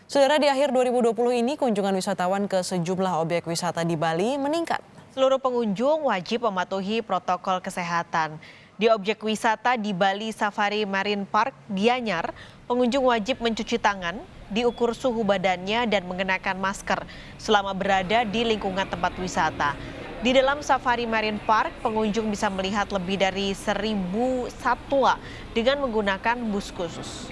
Saudara, di akhir 2020 ini kunjungan wisatawan ke sejumlah objek wisata di Bali meningkat. Seluruh pengunjung wajib mematuhi protokol kesehatan. Di objek wisata di Bali Safari Marine Park, Gianyar, pengunjung wajib mencuci tangan, diukur suhu badannya dan mengenakan masker selama berada di lingkungan tempat wisata. Di dalam Safari Marine Park, pengunjung bisa melihat lebih dari 1.000 satwa dengan menggunakan bus khusus.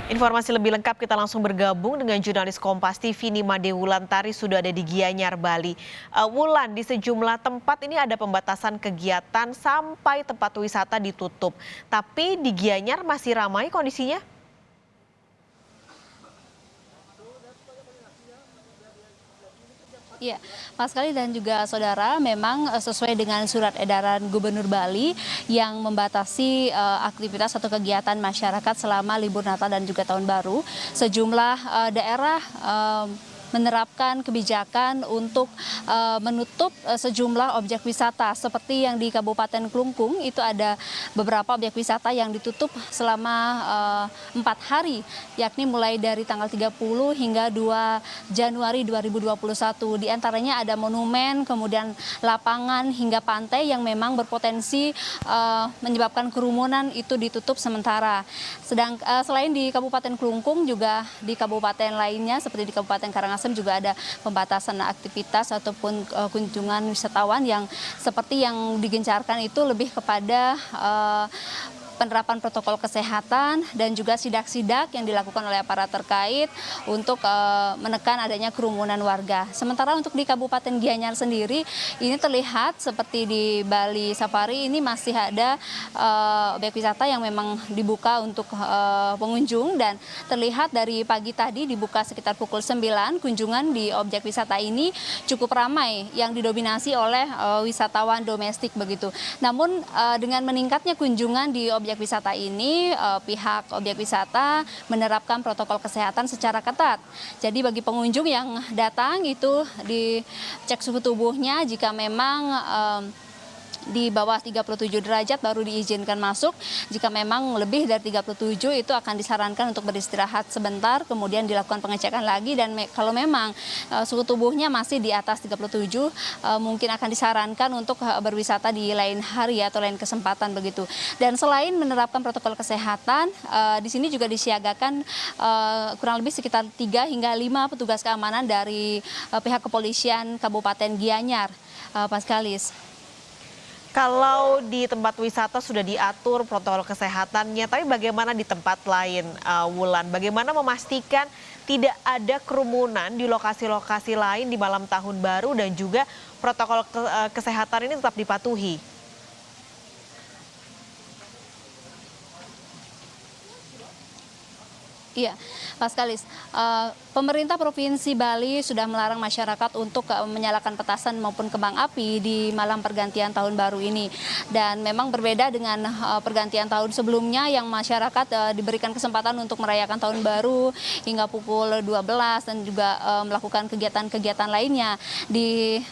Informasi lebih lengkap kita langsung bergabung dengan jurnalis Kompas TV Nima Dewulantari sudah ada di Gianyar, Bali. Wulan, di sejumlah tempat ini ada pembatasan kegiatan sampai tempat wisata ditutup. Tapi di Gianyar masih ramai kondisinya? Iya, Mas Kali dan juga saudara, memang sesuai dengan surat edaran Gubernur Bali yang membatasi aktivitas atau kegiatan masyarakat selama libur Natal dan juga Tahun Baru, sejumlah daerah menerapkan kebijakan untuk menutup sejumlah objek wisata seperti yang di Kabupaten Klungkung. Itu ada beberapa objek wisata yang ditutup selama 4 hari, yakni mulai dari tanggal 30 hingga 2 Januari 2021. Di antaranya ada monumen, kemudian lapangan hingga pantai yang memang berpotensi menyebabkan kerumunan, itu ditutup sementara. Selain di Kabupaten Klungkung, juga di kabupaten lainnya seperti di Kabupaten Karangasem juga ada pembatasan aktivitas ataupun kunjungan wisatawan yang seperti yang digencarkan itu lebih kepada penerapan protokol kesehatan dan juga sidak-sidak yang dilakukan oleh aparat terkait untuk menekan adanya kerumunan warga. Sementara untuk di Kabupaten Gianyar sendiri, ini terlihat seperti di Bali Safari ini masih ada objek wisata yang memang dibuka untuk pengunjung, dan terlihat dari pagi tadi dibuka sekitar pukul 9, kunjungan di objek wisata ini cukup ramai yang didominasi oleh wisatawan domestik begitu. Namun dengan meningkatnya kunjungan di objek wisata ini, pihak objek wisata menerapkan protokol kesehatan secara ketat. Jadi bagi pengunjung yang datang itu dicek suhu tubuhnya, jika memang di bawah 37 derajat baru diizinkan masuk. Jika memang lebih dari 37 itu akan disarankan untuk beristirahat sebentar, kemudian dilakukan pengecekan lagi, dan kalau memang suhu tubuhnya masih di atas 37 mungkin akan disarankan untuk berwisata di lain hari atau lain kesempatan begitu. Dan selain menerapkan protokol kesehatan, di sini juga disiagakan kurang lebih sekitar 3 hingga 5 petugas keamanan dari pihak kepolisian Kabupaten Gianyar, Paskalis. Kalau di tempat wisata sudah diatur protokol kesehatannya, tapi bagaimana di tempat lain, Wulan? Bagaimana memastikan tidak ada kerumunan di lokasi-lokasi lain di malam Tahun Baru dan juga protokol kesehatan ini tetap dipatuhi? Iya, Mas Kalis, pemerintah Provinsi Bali sudah melarang masyarakat untuk menyalakan petasan maupun kembang api di malam pergantian Tahun Baru ini. Dan memang berbeda dengan pergantian tahun sebelumnya yang masyarakat diberikan kesempatan untuk merayakan Tahun Baru hingga pukul 12 dan juga melakukan kegiatan-kegiatan lainnya. Di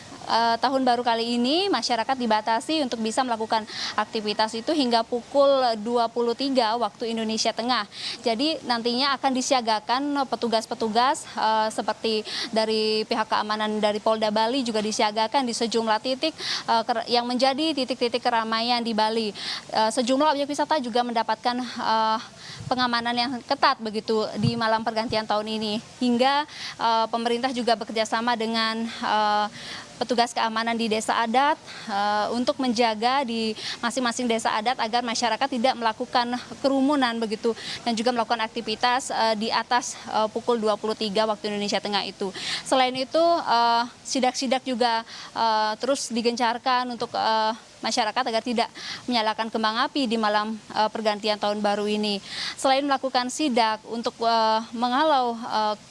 Tahun Baru kali ini masyarakat dibatasi untuk bisa melakukan aktivitas itu hingga pukul 23 waktu Indonesia Tengah. Jadi nantinya akan disiagakan petugas-petugas seperti dari pihak keamanan dari Polda Bali juga disiagakan di sejumlah titik yang menjadi titik-titik keramaian di Bali. Sejumlah objek wisata juga mendapatkan pengamanan yang ketat begitu di malam pergantian tahun ini, hingga pemerintah juga bekerjasama dengan petugas keamanan di desa adat untuk menjaga di masing-masing desa adat agar masyarakat tidak melakukan kerumunan begitu, dan juga melakukan aktivitas di atas pukul 23 waktu Indonesia Tengah itu. Selain itu sidak-sidak juga terus digencarkan untuk masyarakat agar tidak menyalakan kembang api di malam pergantian Tahun Baru ini. Selain melakukan sidak untuk menghalau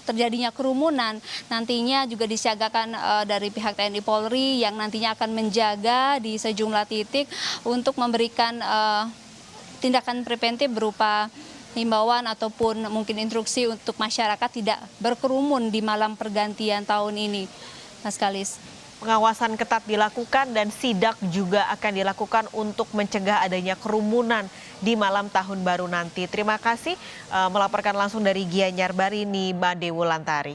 terjadinya kerumunan, nantinya juga disiagakan dari pihak TNI Polri yang nantinya akan menjaga di sejumlah titik untuk memberikan tindakan preventif berupa himbauan ataupun mungkin instruksi untuk masyarakat tidak berkerumun di malam pergantian tahun ini, Mas Kalis. pengawasan ketat dilakukan dan sidak juga akan dilakukan untuk mencegah adanya kerumunan di malam tahun baru nanti. Terima kasih melaporkan langsung dari Gianyar Barini, Made Wulandari.